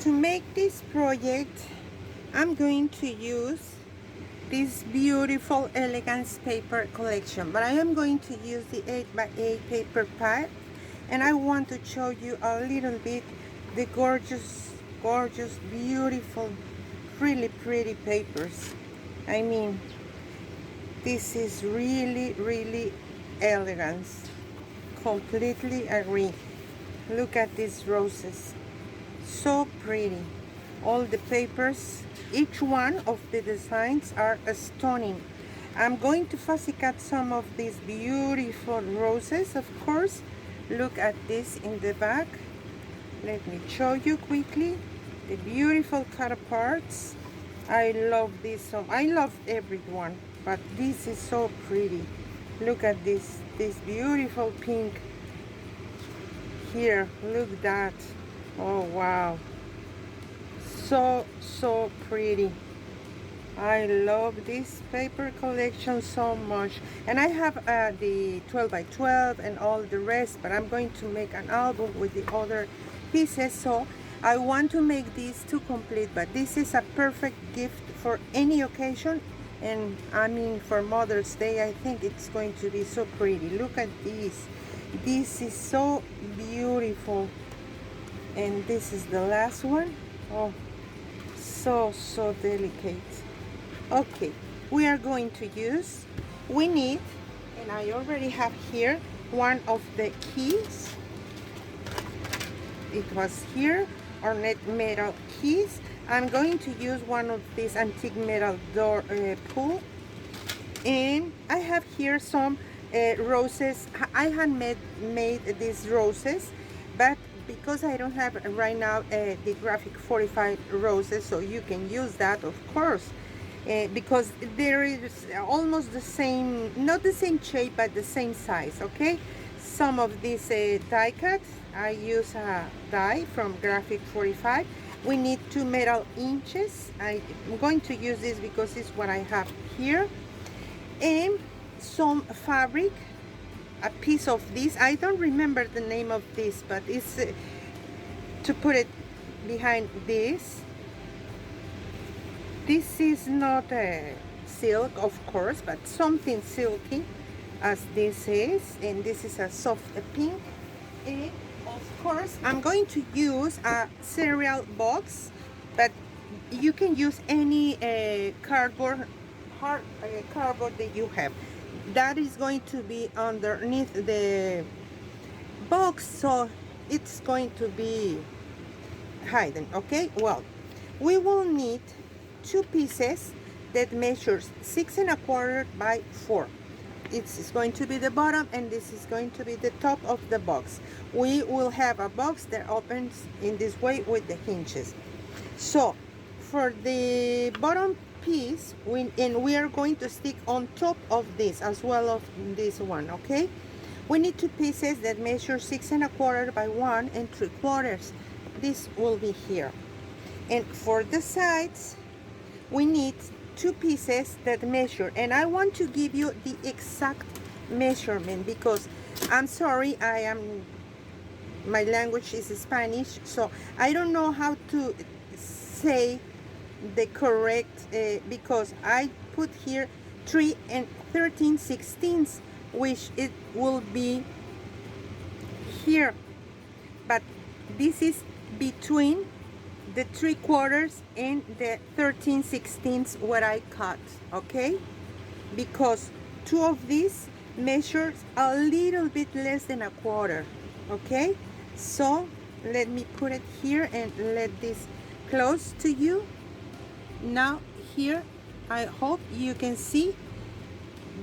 To make this project, I'm going to use this beautiful Elegance paper collection, but I am going to use the 8x8 paper pad, and I want to show you a little bit the gorgeous, beautiful, really pretty papers. I mean, this is really elegance. Completely agree. Look at these roses, so pretty. All the papers, each one of the designs are stunning. I'm going to fussy cut some of these beautiful roses, of course. Look at this in the back. Let me show you quickly the beautiful cut parts. I love this so I love everyone, but this is so pretty. Look at this beautiful pink here. Look at that. Oh wow, so pretty. I love this paper collection so much, and I have the 12x12 and all the rest, but I'm going to make an album with the other pieces, so I want to make these two complete. But this is a perfect gift for any occasion, and I mean for Mother's Day. I think it's going to be so pretty. Look at this. This is so beautiful, and this is the last one. Oh, so delicate. Okay, we are going to use, we need, and I already have here one of the keys. It was here, our metal keys. I'm going to use one of these antique metal door pull, and I have here some roses. I had made these roses, but because I don't have right now the graphic 45 roses, so you can use that, of course, because there is almost the same, not the same shape, but the same size. Okay, some of these die cuts, I use a die from graphic 45. We need 2 metal inches. I'm going to use this because it's what I have here, and some fabric, a piece of this. I don't remember the name of this, but it's to put it behind this. This is not silk, of course, but something silky, as this is, and this is a soft pink. And of course, I'm going to use a cereal box, but you can use any cardboard that you have. That is going to be underneath the box, so it's going to be hidden. Okay, well, we will need 2 pieces that measures 6 1/4 by 4. It's going to be the bottom, and this is going to be the top of the box. We will have a box that opens in this way with the hinges. So for the bottom piece, we are going to stick on top of this as well of this one. Okay, we need 2 pieces that measure 6 1/4 by 1 3/4. This will be here, and for the sides we need 2 pieces that measure, and I want to give you the exact measurement because I'm sorry, my language is Spanish, so I don't know how to say the correct because I put here 3 13/16, which it will be here, but this is between the 3/4 and the 13/16 what I cut. Okay, because 2 of these measures a little bit less than 1/4. Okay, so let me put it here and let this close to you. Now here, I hope you can see,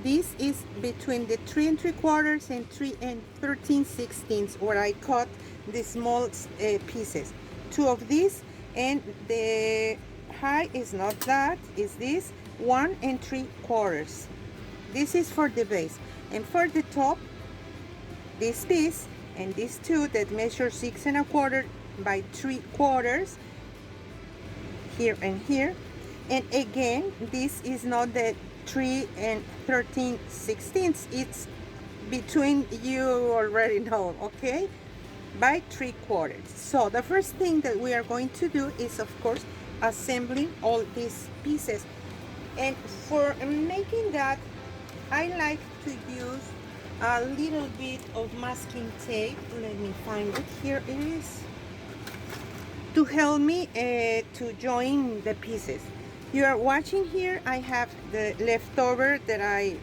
this is between the 3 3/4 and 3 13/16 where I cut the small pieces. 2 of these, and the high is not that, is this 1 3/4. This is for the base, and for the top, this piece and these 2 that measure 6 1/4 by 3/4 here and here. And again, this is not the 3 13/16, it's between, you already know. Okay, by 3/4. So the first thing that we are going to do is, of course, assembling all these pieces. And for making that, I like to use a little bit of masking tape. Let me find it. Here it is, to help me to join the pieces. You are watching here, I have the leftover that I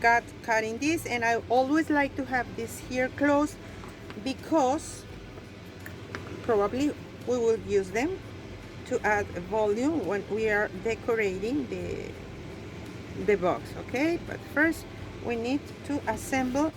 got cutting this, and I always like to have this here closed because probably we will use them to add volume when we are decorating the box. Okay, but first we need to assemble.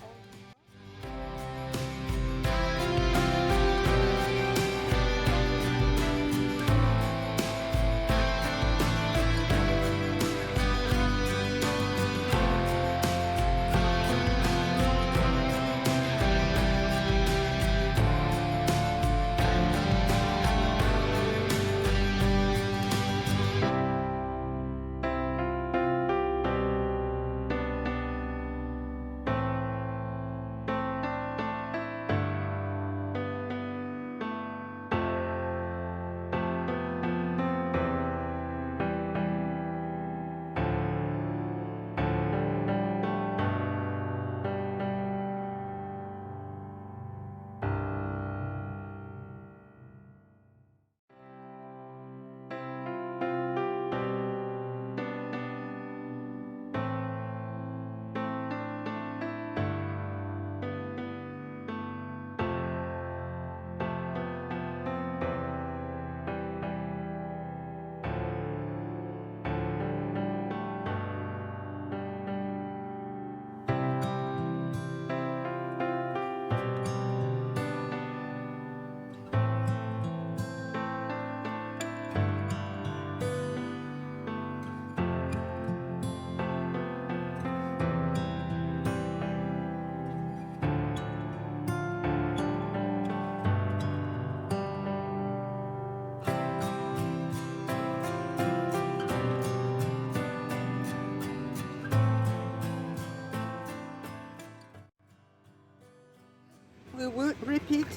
We will repeat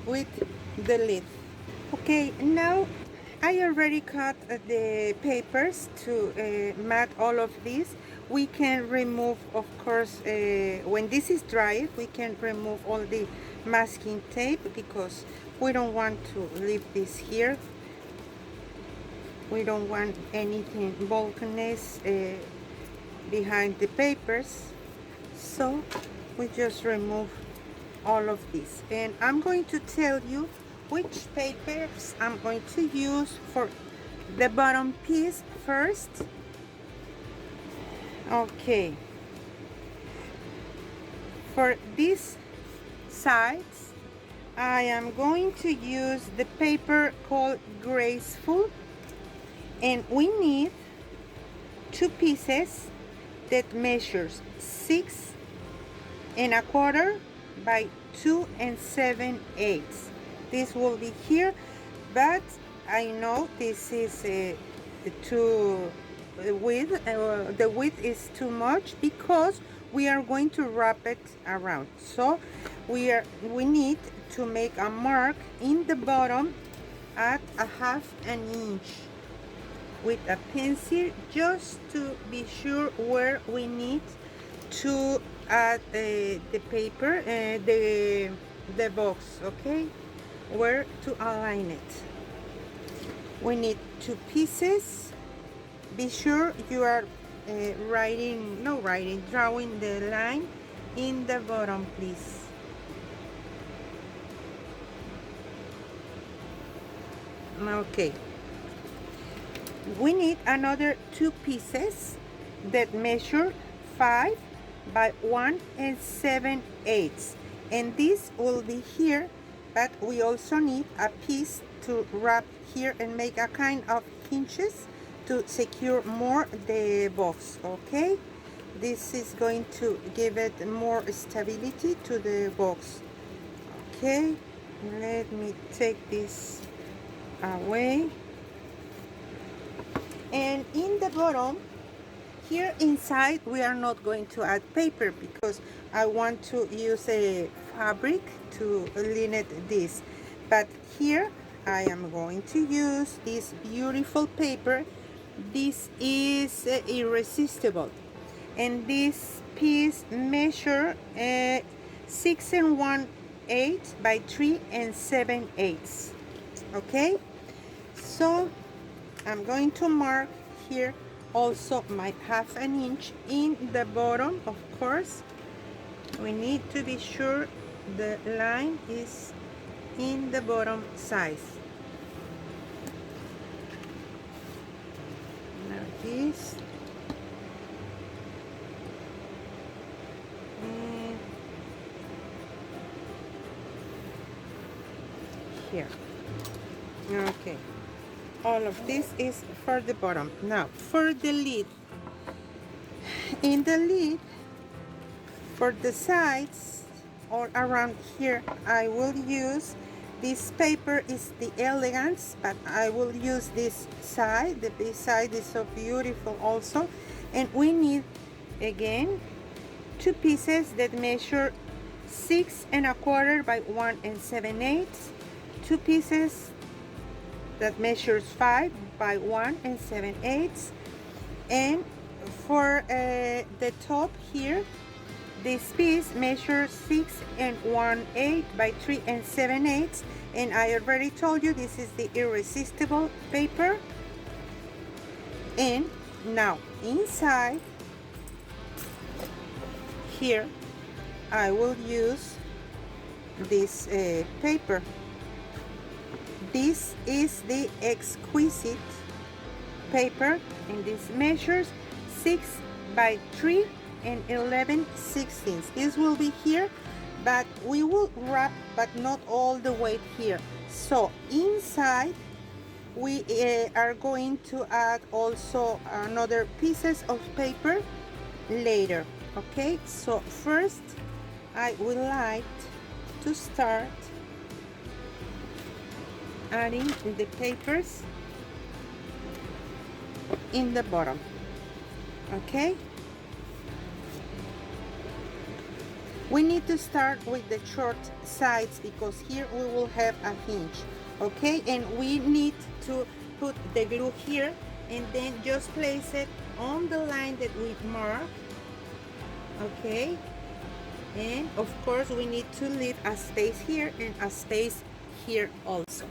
with the lid. Okay, now I already cut the papers to mat all of these. We can remove, of course, when this is dry, we can remove all the masking tape because we don't want to leave this here. We don't want anything bulkiness behind the papers. So we just remove all of this, and I'm going to tell you which papers I'm going to use for the bottom piece first. Okay, for these sides I am going to use the paper called Graceful, and we need 2 pieces that measures 6¼ by 2 7/8. This will be here, but I know this is too width. The width is too much because we are going to wrap it around. So we need to make a mark in the bottom at 1/2 inch with a pencil, just to be sure where we need to add the paper, the box. Okay, where to align it. We need 2 pieces. Be sure you are drawing the line in the bottom, please. Okay, we need another 2 pieces that measure 5 by 1 7/8, and this will be here, but we also need a piece to wrap here and make a kind of hinges to secure more the box. Okay, this is going to give it more stability to the box. Okay, let me take this away. And in the bottom here inside, we are not going to add paper because I want to use a fabric to line this, but here I am going to use this beautiful paper. This is irresistible, and this piece measure 6 1/8 by 3 7/8. Okay, so I'm going to mark here also my 1/2 inch in the bottom. Of course, we need to be sure the line is in the bottom size. Now this, and here. Okay, all of this is for the bottom. Now for the lid, in the lid, for the sides or around here, I will use this paper. Is the Elegance, but I will use this side. The side is so beautiful also, and we need again 2 pieces that measure 6 1/4 by 1 7/8, 2 pieces that measures 5 by 1 7/8, and for the top here, this piece measures 6 1/8 by 3 7/8, and I already told you this is the irresistible paper. And now inside here I will use this paper. This is the exquisite paper, and this measures 6 by 3 11/16. This will be here, but we will wrap, but not all the way here. So inside we are going to add also another pieces of paper later. Okay, so first I would like to start adding the papers in the bottom. Okay, we need to start with the short sides because here we will have a hinge. Okay, and we need to put the glue here and then just place it on the line that we've marked. Okay, and of course we need to leave a space here and a space here also.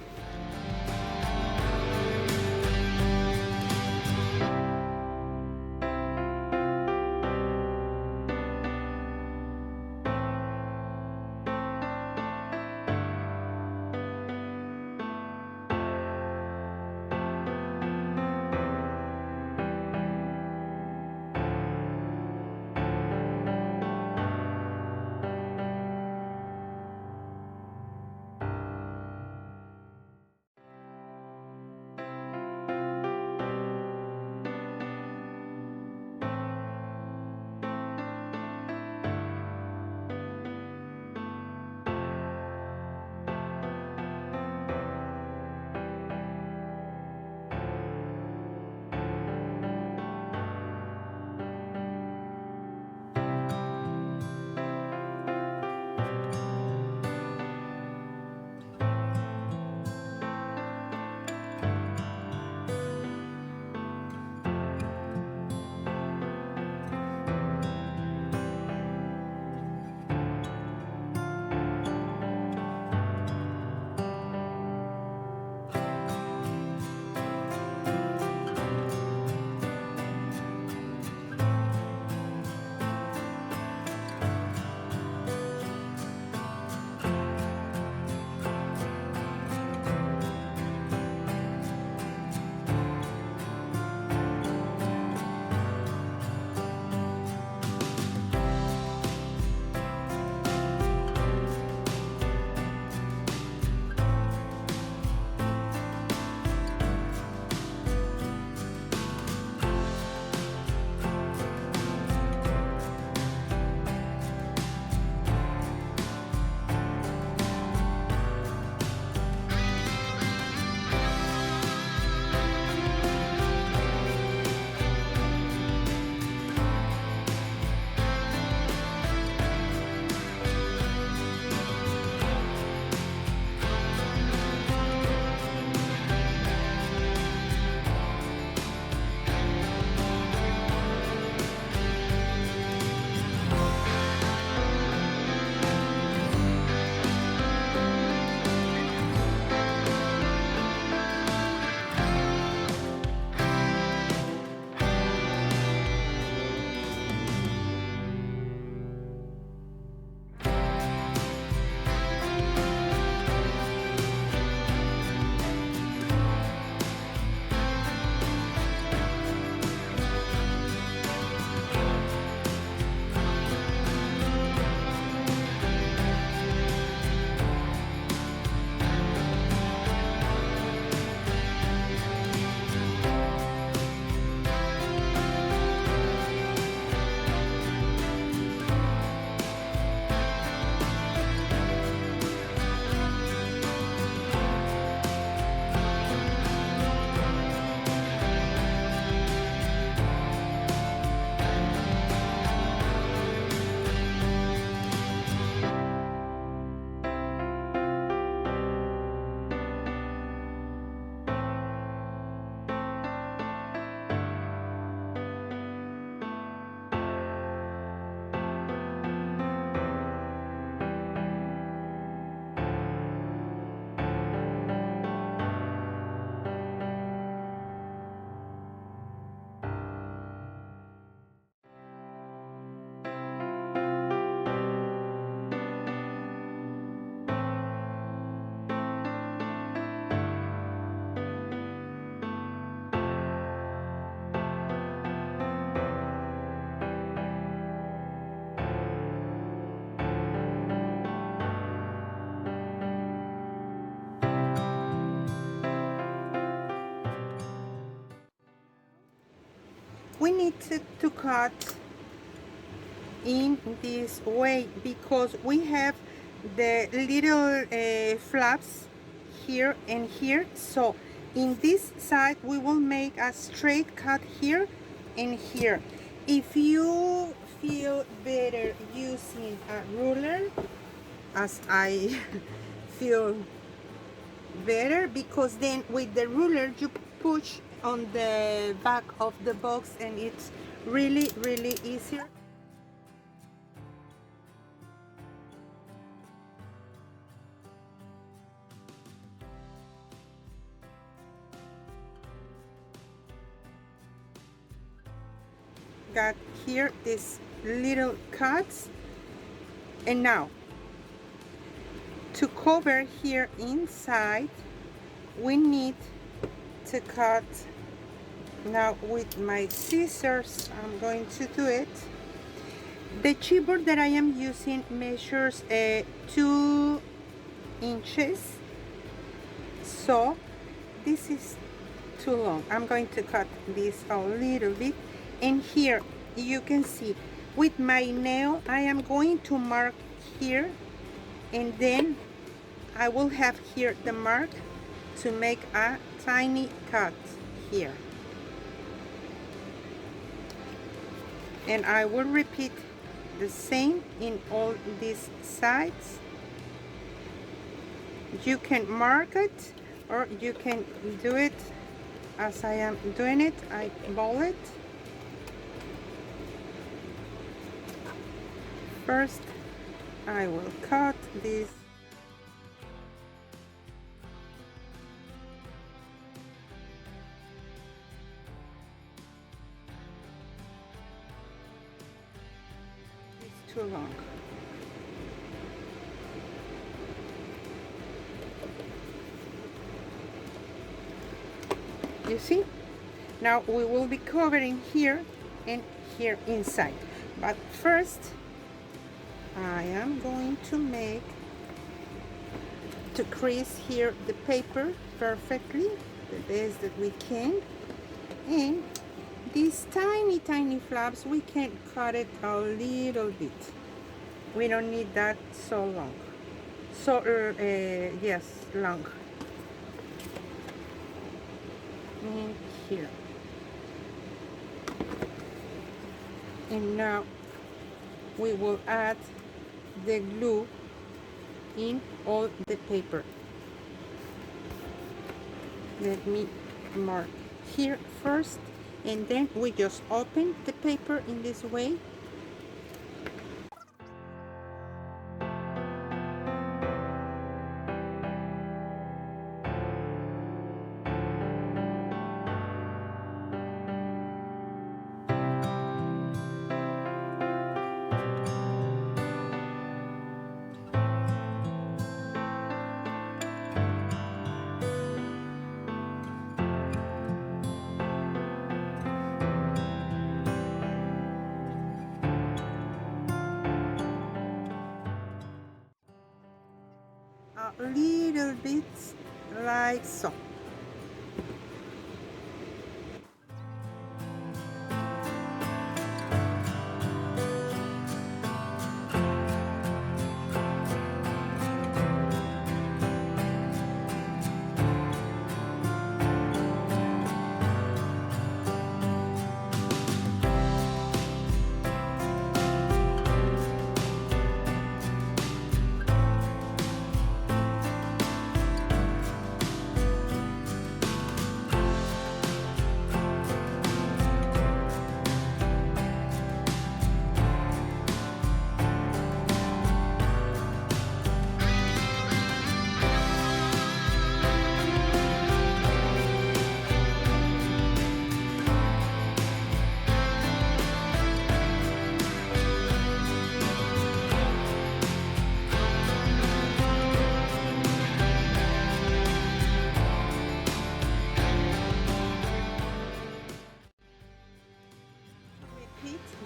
we need to cut in this way because we have the little flaps here and here. So in this side we will make a straight cut here and here. If you feel better using a ruler, as I feel better, because then with the ruler you push on the back of the box and it's really easier. Got here these little cuts, and now to cover here inside we need to cut. Now with my scissors I'm going to do it. The chipboard that I am using measures 2 inches, so this is too long. I'm going to cut this a little bit, and here you can see with my nail I am going to mark here, and then I will have here the mark to make a tiny cut here, and I will repeat the same in all these sides. You can mark it or you can do it as I am doing it. I ball it. First I will cut this. It's too long. You see? Now we will be covering here and here inside. But first I am going to crease here the paper perfectly, the best that we can. And these tiny flaps, we can cut it a little bit. We don't need that so long. So, yes, long. And here. And now we will add the glue in all the paper. Let me mark here first, and then we just open the paper in this way. A little bit like so.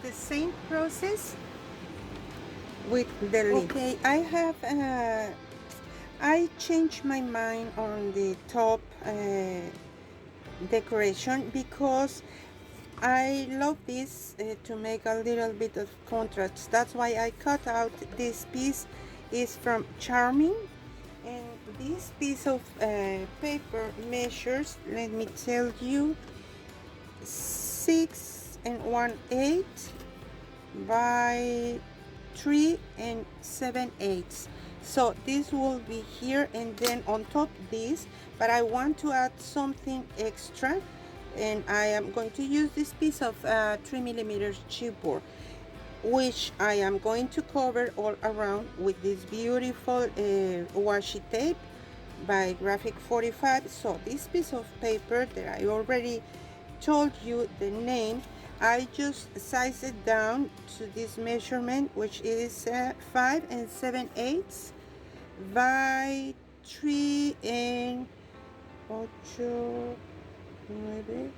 The same process with the lid. Okay, I changed my mind on the top decoration because I love this to make a little bit of contrast. That's why I cut out this piece. Is from Charming, and this piece of paper measures, let me tell you, 6 1/8 by 3 7/8. So this will be here, and then on top this, but I want to add something extra, and I am going to use this piece of 3mm chipboard, which I am going to cover all around with this beautiful washi tape by Graphic 45. So this piece of paper that I already told you the name, I just size it down to this measurement, which is 5 7/8 by 3 and 8 9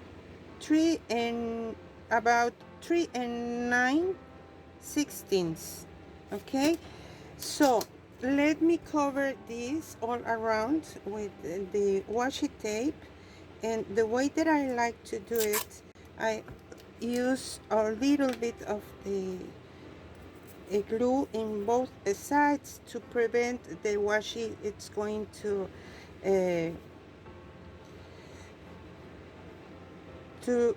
3 and about 3 9/16. Okay, so let me cover this all around with the washi tape. And the way that I like to do it, I use a little bit of the glue in both sides to prevent the washi. It's going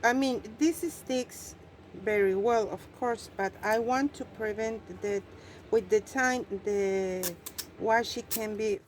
I mean, this sticks very well, of course, but I want to prevent that with the time the washi can be.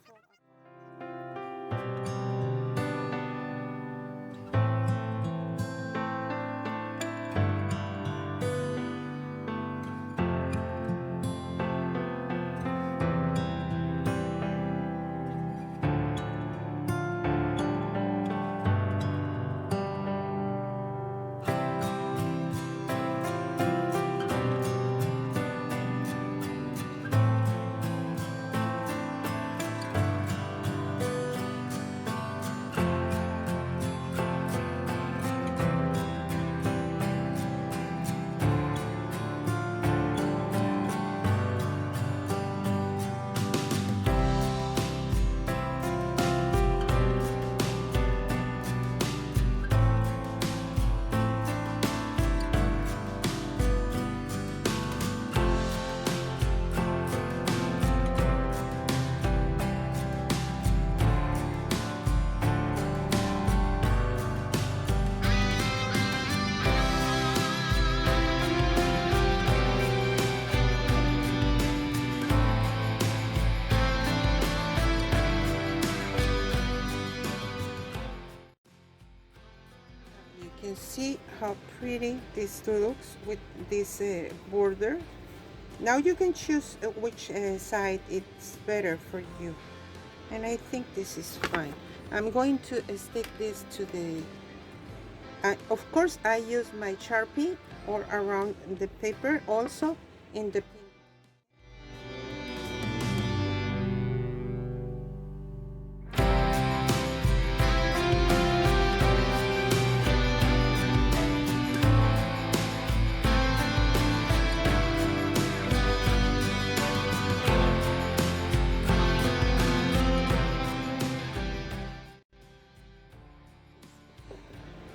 You can see how pretty this looks with this border. Now you can choose which side it's better for you, and I think this is fine. I'm going to stick this to the of course I use my Sharpie all around the paper, also in the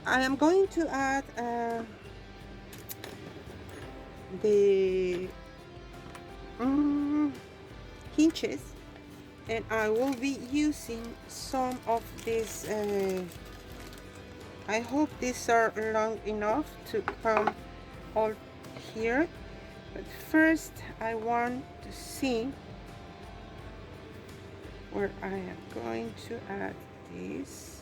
I am going to add the hinges, and I will be using some of these. I hope these are long enough to come all here, but first I want to see where I am going to add this.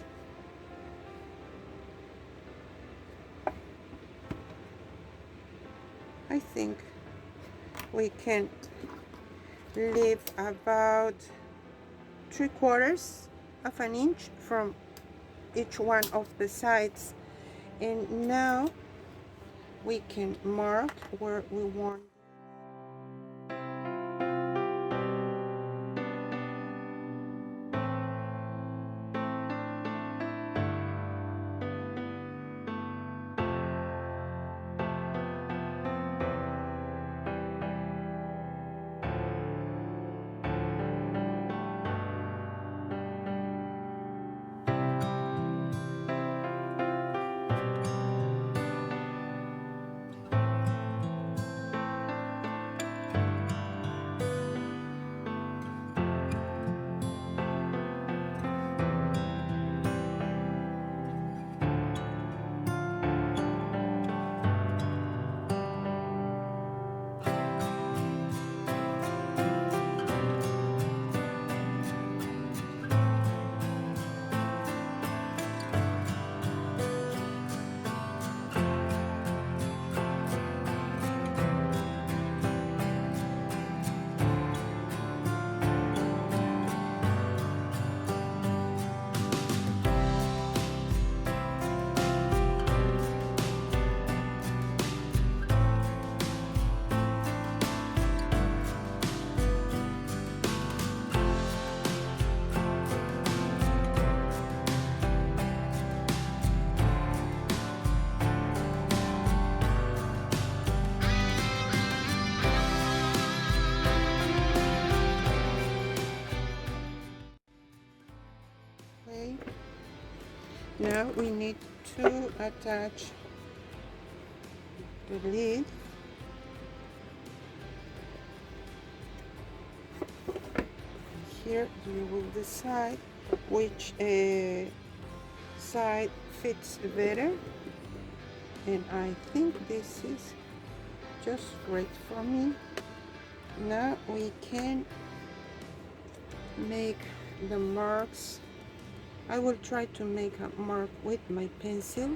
I think we can leave about 3/4 of an inch from each one of the sides, and now we can mark where we want. Now we need to attach the lid. Here you will decide which side fits better, and I think this is just great for me. Now we can make the marks. I will try to make a mark with my pencil,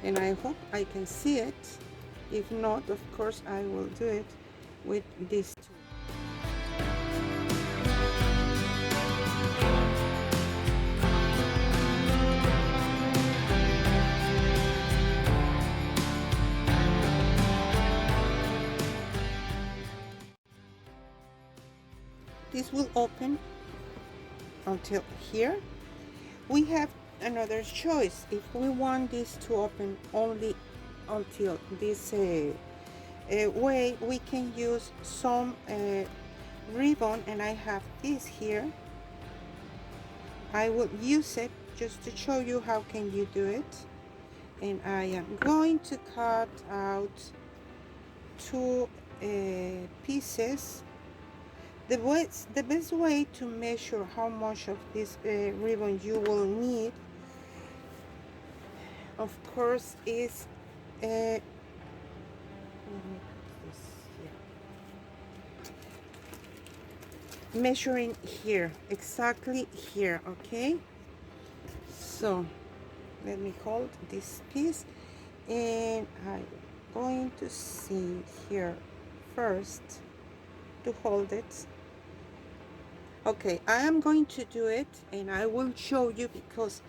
and I hope I can see it. If not, of course I will do it with this tool. This will open until here. We have another choice. If we want this to open only until this way, we can use some ribbon, and I have this here. I will use it just to show you how can you do it, and I am going to cut out two pieces. The best way to measure how much of this ribbon you will need, of course, is measuring here, exactly here. Okay, so let me hold this piece, and I'm going to see here first to hold it. Okay, I am going to do it, and I will show you, because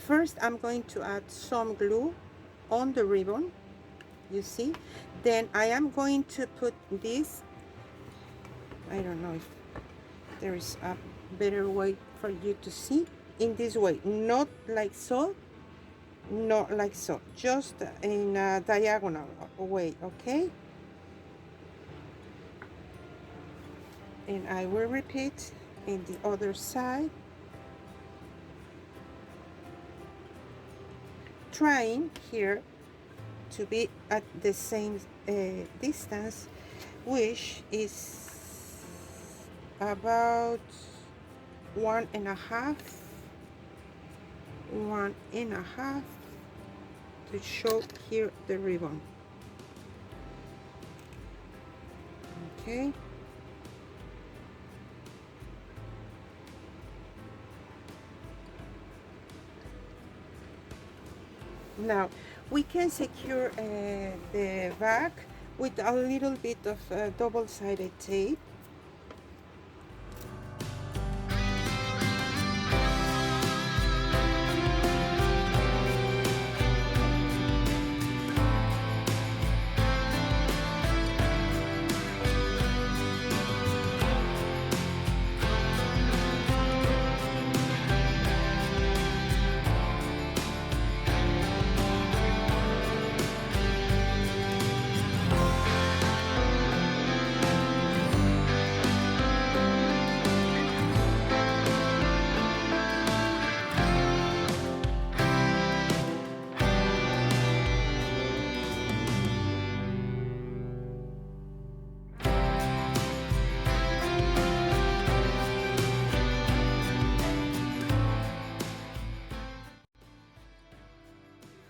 first I'm going to add some glue on the ribbon, you see. Then I am going to put this, I don't know if there is a better way for you to see, in this way, not like so, not like so, just in a diagonal way. Okay, and I will repeat in the other side, trying here to be at the same distance, which is about 1.5 to show here the ribbon. Okay, now we can secure the back with a little bit of double-sided tape.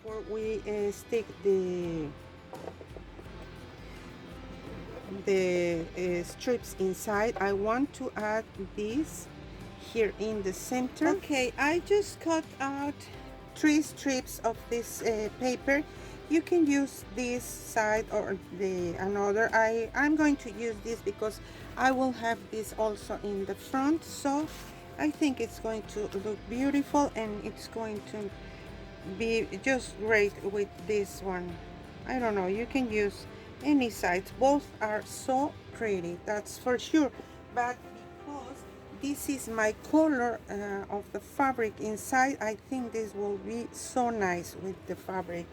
Before we stick the strips inside, I want to add this here in the center. Okay, I just cut out 3 strips of this paper. You can use this side or the another. I'm going to use this because I will have this also in the front, so I think it's going to look beautiful, and it's going to be just great with this one. I don't know, you can use any side, both are so pretty, that's for sure. But because this is my color of the fabric inside, I think this will be so nice with the fabric.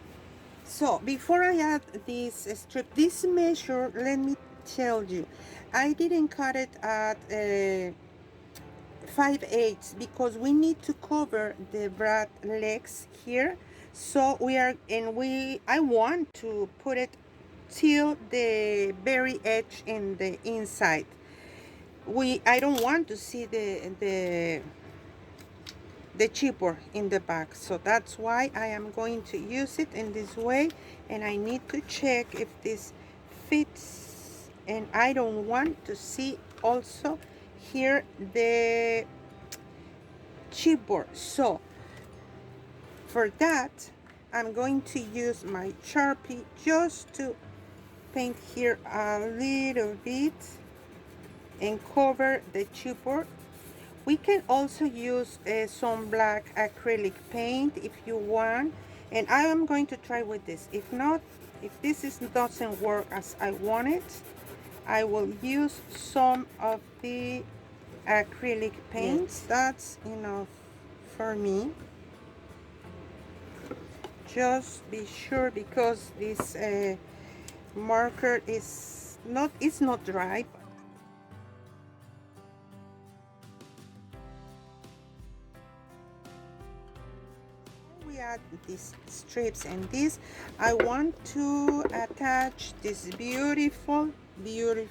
So before I add this strip, this measure, let me tell you, I didn't cut it at 5/8 because we need to cover the brat legs here. So I want to put it till the very edge in the inside. I don't want to see the chipboard in the back, so that's why I am going to use it in this way, and I need to check if this fits, and I don't want to see also here the chipboard. So for that I'm going to use my Sharpie just to paint here a little bit and cover the chipboard. We can also use some black acrylic paint if you want, and I am going to try with this. If not, if doesn't work as I want it, I will use some of the acrylic paints. That's enough for me. Just be sure, because this marker is not dry. We add these strips and this, I want to attach this beautiful element.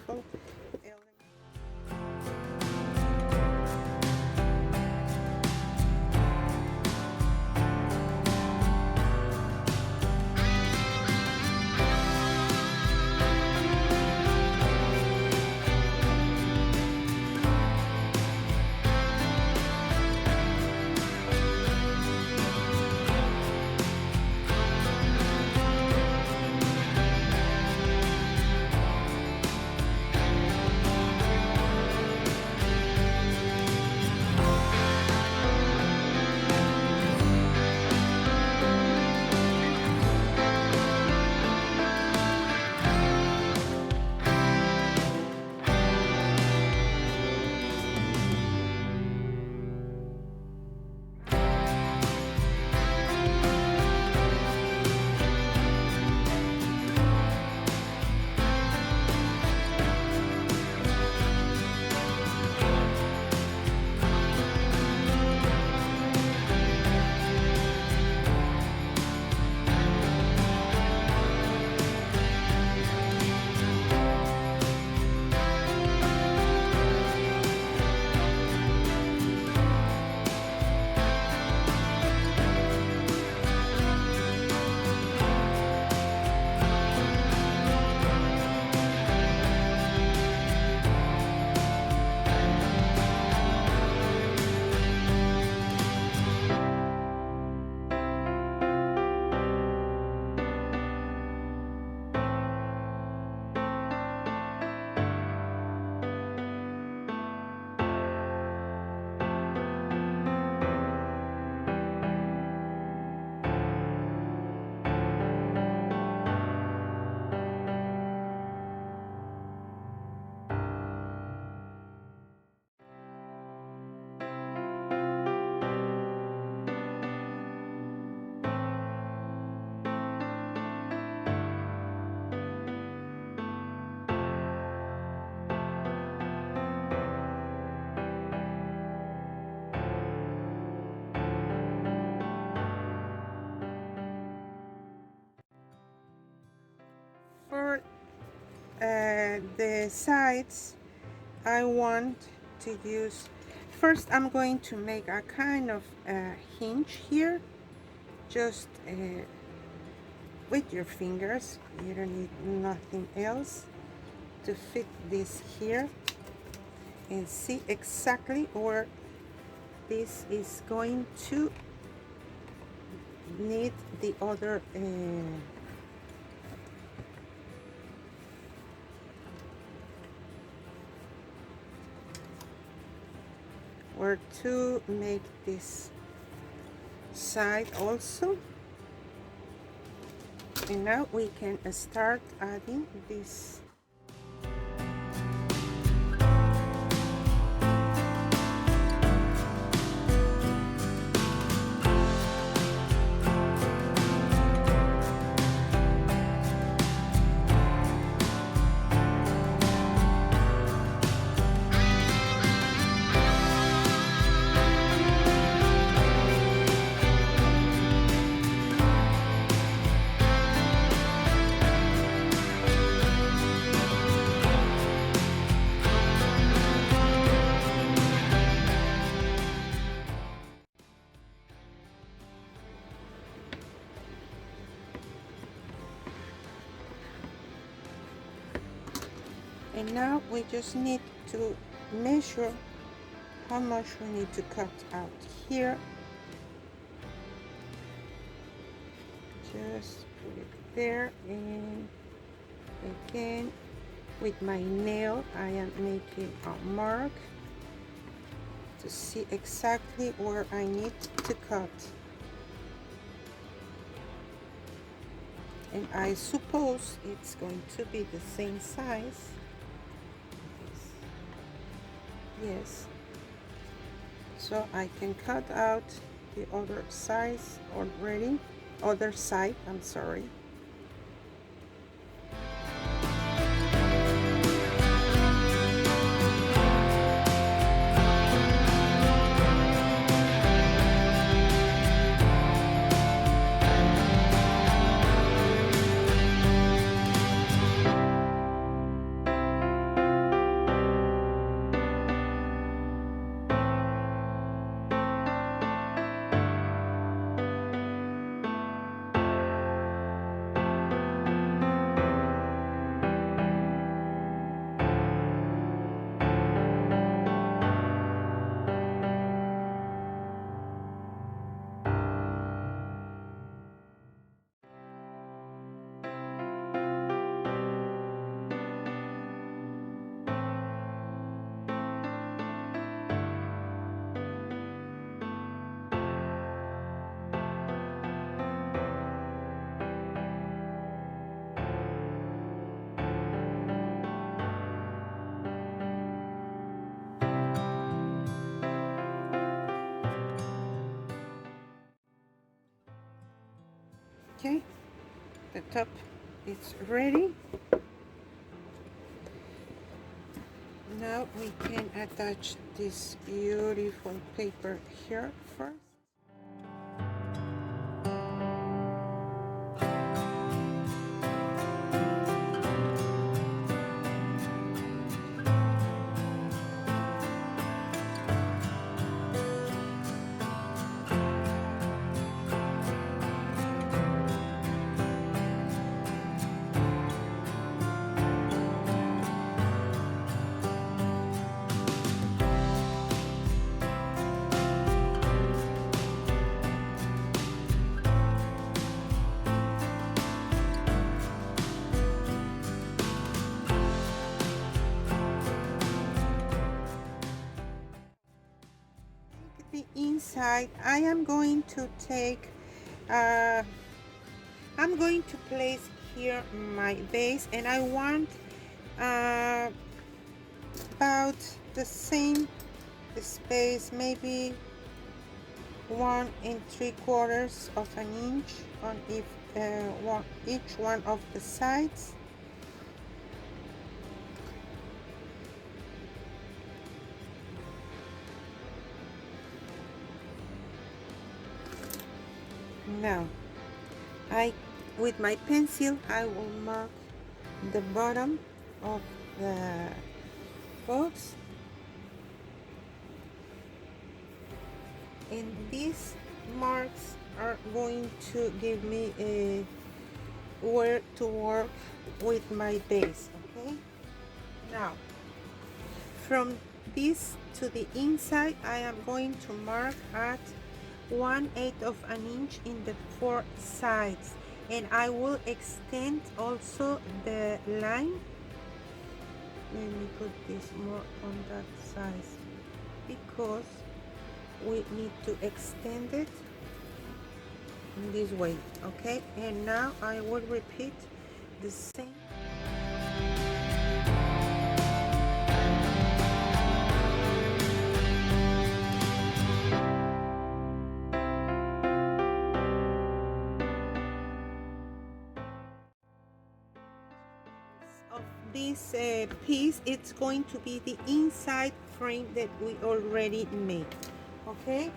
For the sides, I want to use, first I'm going to make a kind of hinge here, just with your fingers. You don't need nothing else to fit this here, and see exactly where this is going to need the other where to make this side also. And now we can start adding this. And now we just need to measure how much we need to cut out here. Just put it there, and again with my nail I am making a mark to see exactly where I need to cut. And I suppose it's going to be the same size. Yes, so I can cut out the other size already, other side, I'm sorry. Okay, the top is ready. Now we can attach this beautiful paper here first. The inside I am going to take I'm going to place here my base, and I want about the same space, maybe 1 3/4 of an inch on each one of the sides. Now with my pencil I will mark the bottom of the box, and these marks are going to give me where to work with my base. Okay, now from this to the inside I am going to mark at 1/8 of an inch in the 4 sides, and I will extend also the line. Let me put this more on that size because we need to extend it in this way. Okay, and now I will repeat the same. Of this piece, it's going to be the inside frame that we already made. Okay,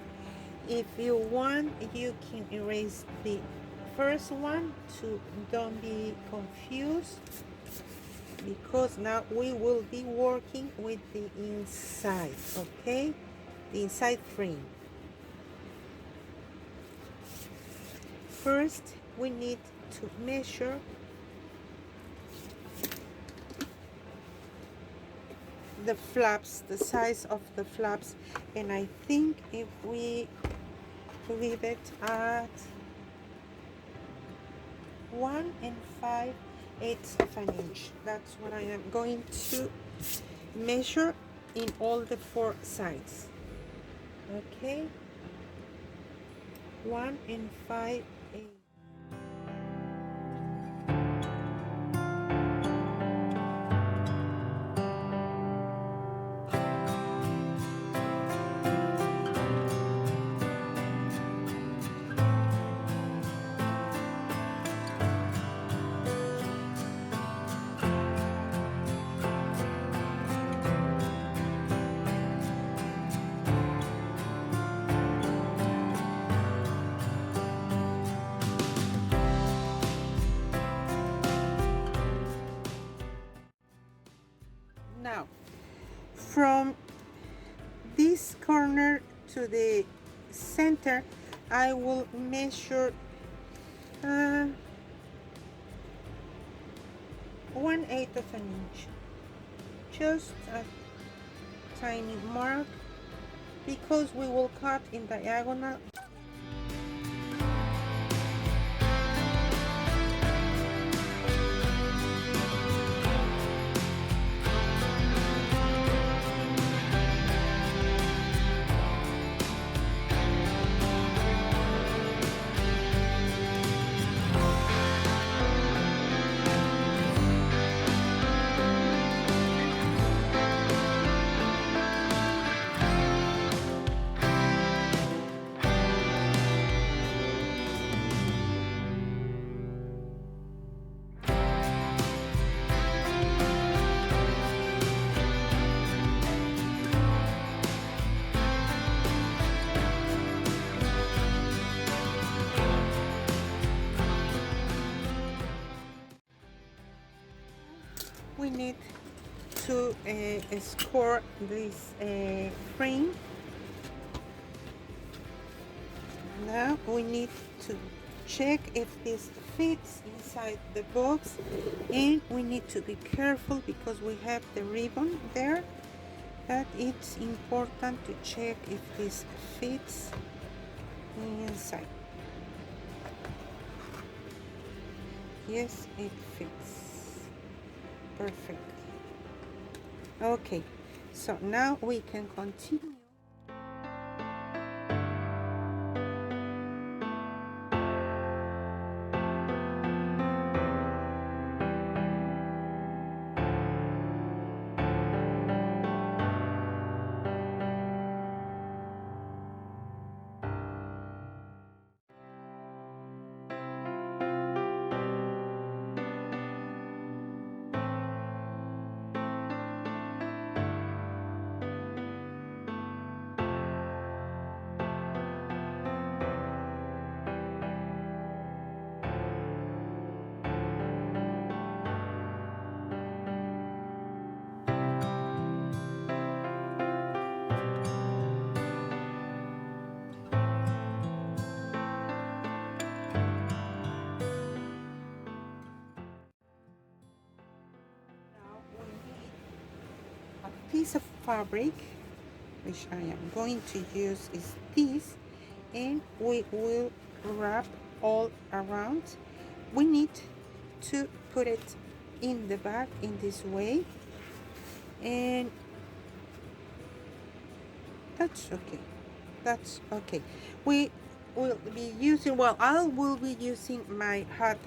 if you want you can erase the first one to don't be confused, because now we will be working with the inside. Okay, the inside frame. First we need to measure the flaps, the size of the flaps, and I think if we leave it at 1 5/8 of an inch, that's what I am going to measure in all the 4 sides. Okay, 1 5/8. Now, from this corner to the center, I will measure 1/8 of an inch, just a tiny mark, because we will cut in diagonal. We need to score this frame. Now we need to check if this fits inside the box, and we need to be careful because we have the ribbon there, but it's important to check if this fits inside. Yes, it fits perfectly. Okay, so now we can continue. Piece of fabric, which I am going to use is this, and we will wrap all around. We need to put it in the back in this way, and that's okay. That's okay. We will be using, well, I will be using my hot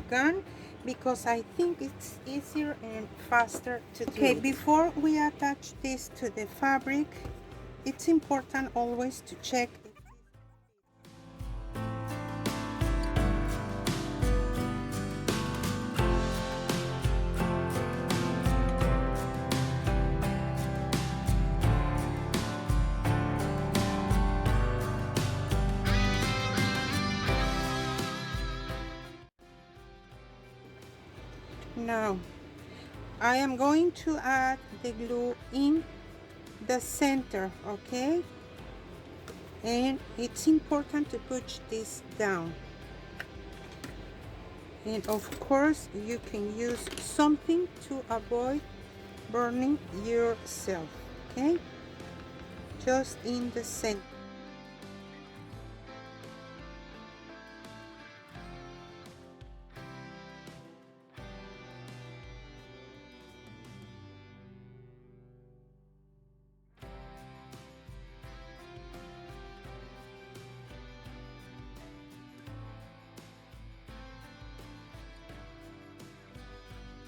gun because I think it's easier and faster to do. Okay, before we attach this to the fabric, it's important always to check. Now, I am going to add the glue in the center, okay? And it's important to push this down. And of course, you can use something to avoid burning yourself, okay? Just in the center.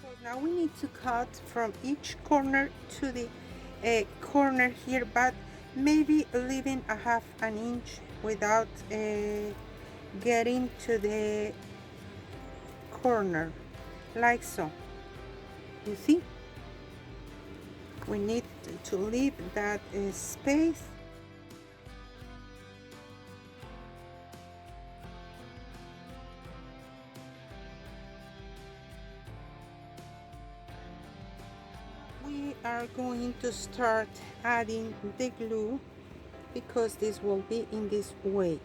So now we need to cut from each corner to the corner here, but maybe leaving a half an inch without getting to the corner, like so. You see, we need to leave that space. We are going to start adding the glue because this will be in this way.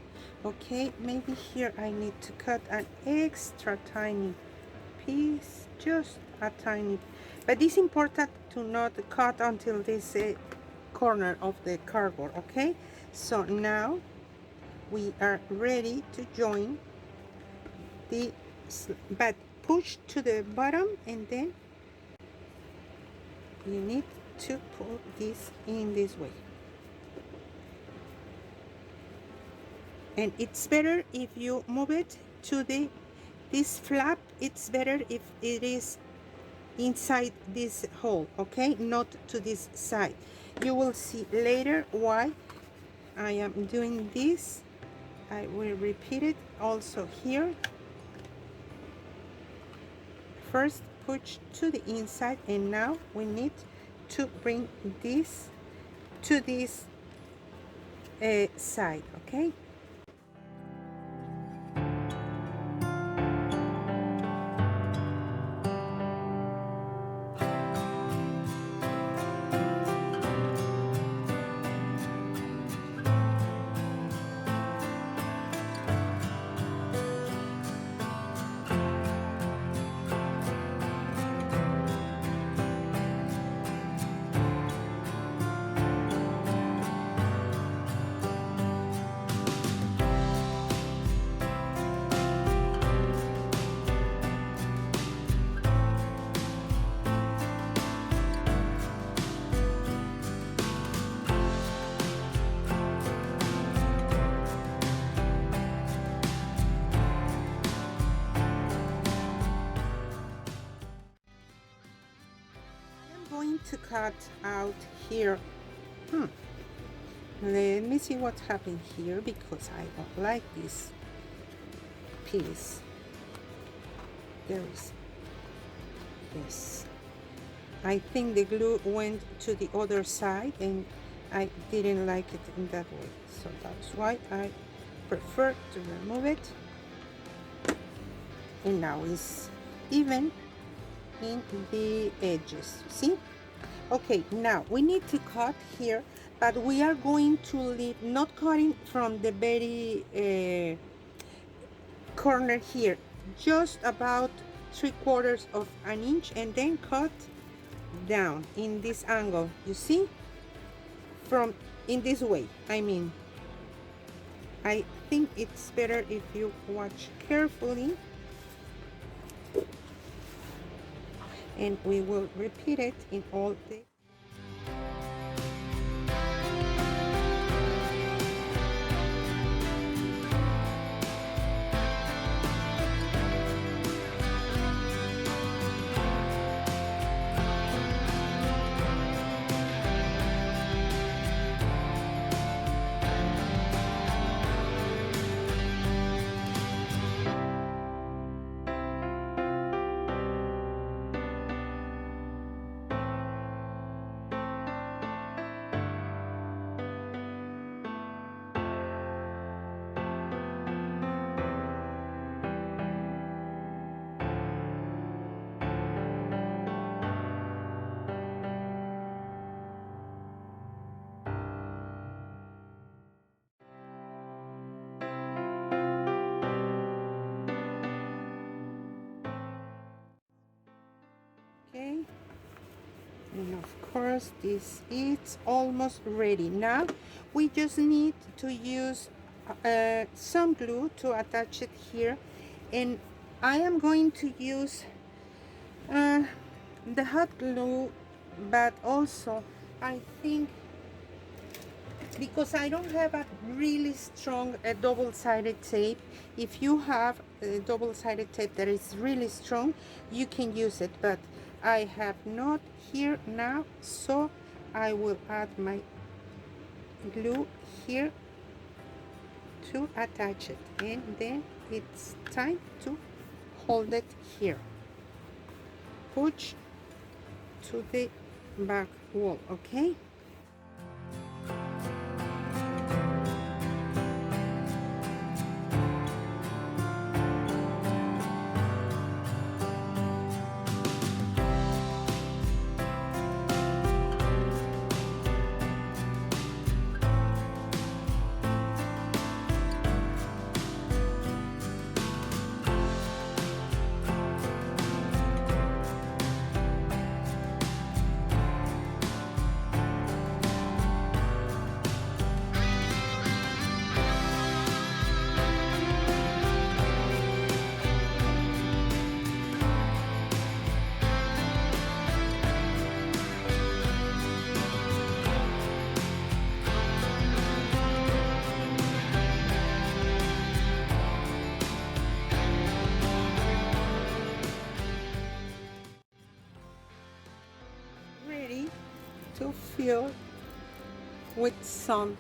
Okay, maybe here I need to cut an extra tiny piece, just a tiny, but it's important to not cut until this corner of the cardboard. Okay, so now we are ready to join the, but push to the bottom, and then you need to put this in this way. And it's better if you move it to this flap. It's better if it is inside this hole, okay, not to this side. You will see later why I am doing this. I will repeat it also here. First push to the inside, and now we need to bring this to this side, okay. To cut out here. Let me see what happened here, because I don't like this piece. There is, yes, I think the glue went to the other side and I didn't like it in that way, so that's why I prefer to remove it. And now it's even in the edges, see. Okay, now we need to cut here, but we are going to leave, not cutting from the very corner here, just about 3/4 of an inch, and then cut down in this angle, you see, from in this way. I mean, I think it's better if you watch carefully, and we will repeat it in all the And of course this is almost ready. Now we just need to use some glue to attach it here, and I am going to use the hot glue, but also I think, because I don't have a really strong double-sided tape, if you have a double-sided tape that is really strong, you can use it, but I have not here now, so I will add my glue here to attach it, and then it's time to hold it here, push to the back wall. Okay, ready to fill with some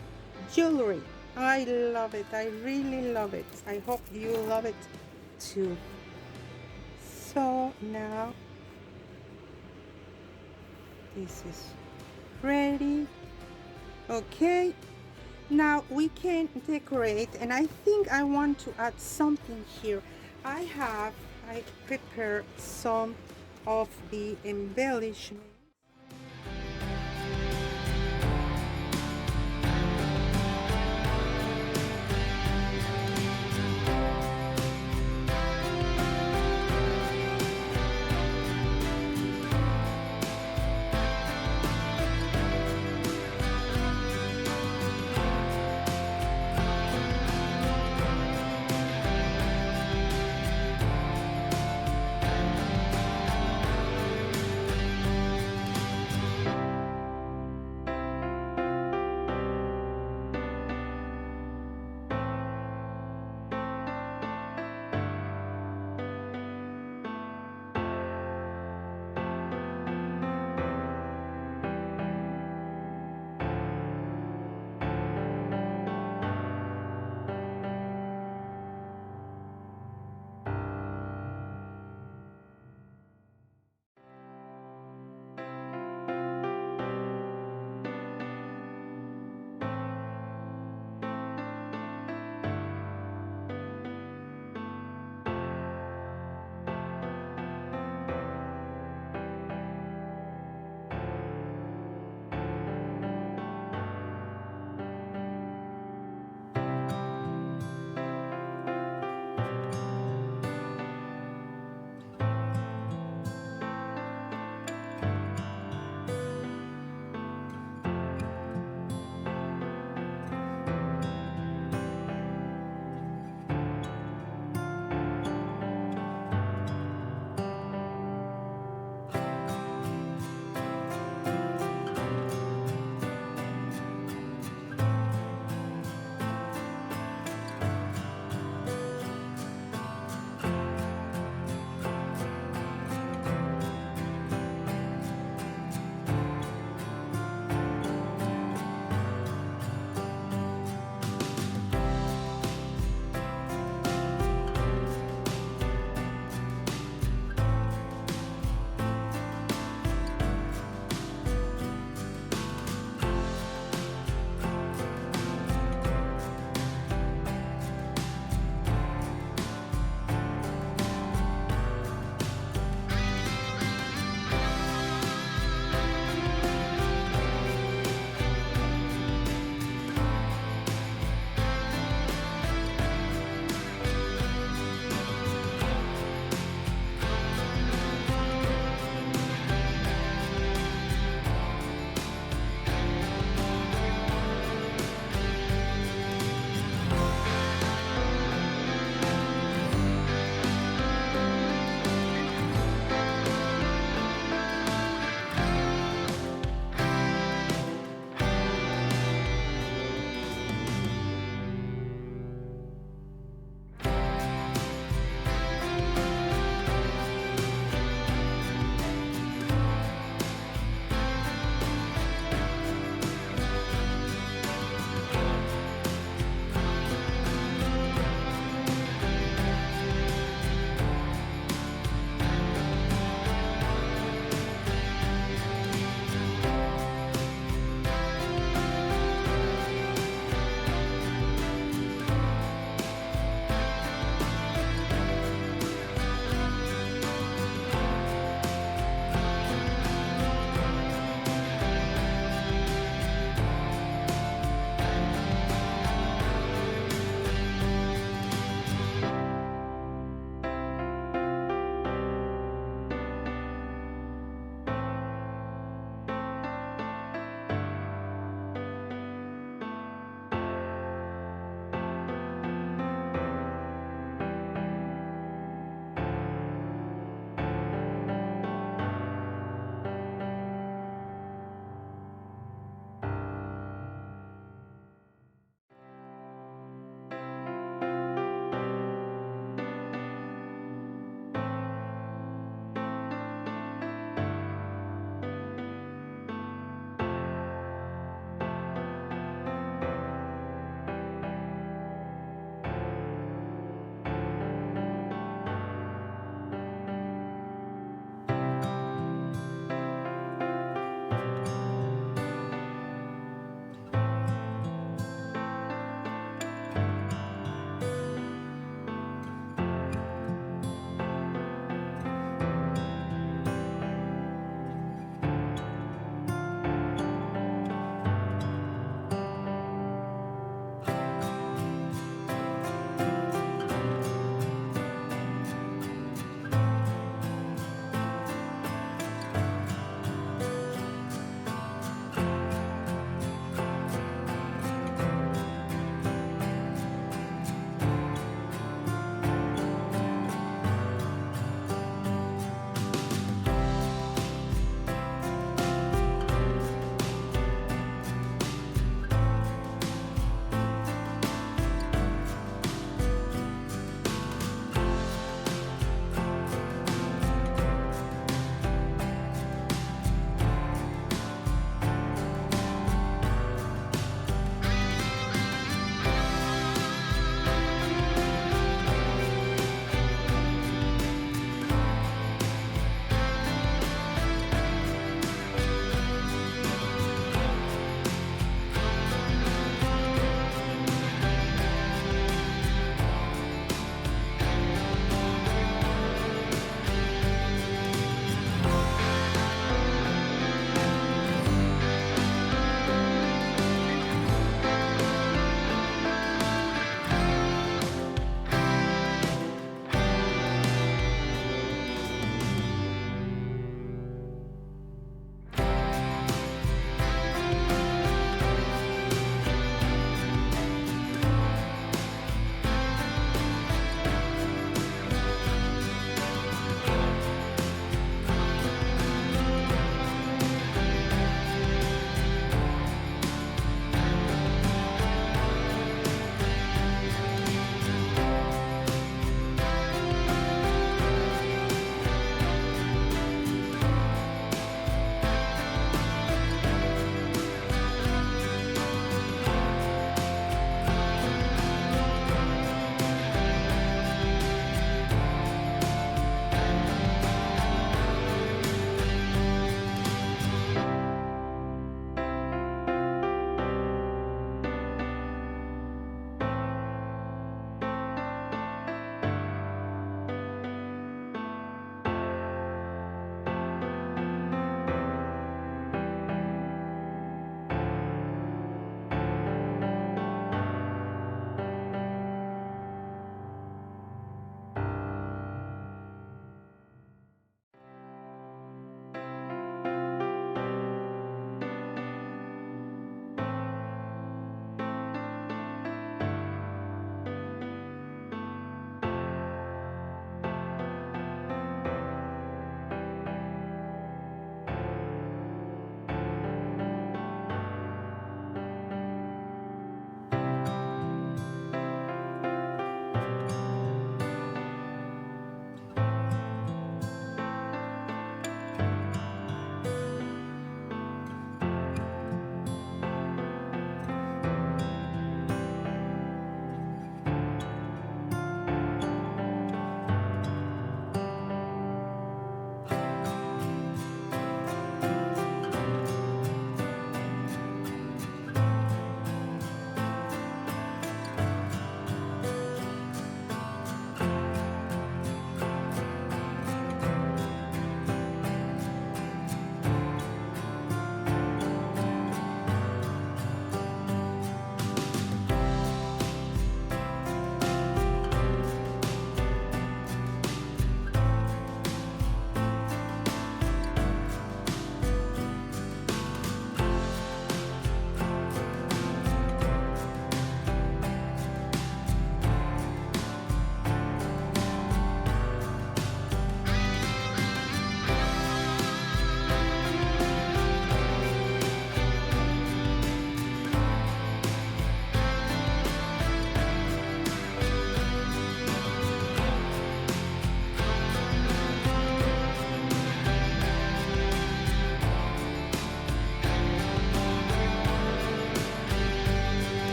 jewelry. I love it. I really love it. I hope you love it too. So now this is ready. Okay, now we can decorate, and I think I want to add something here. I prepared some of the embellishment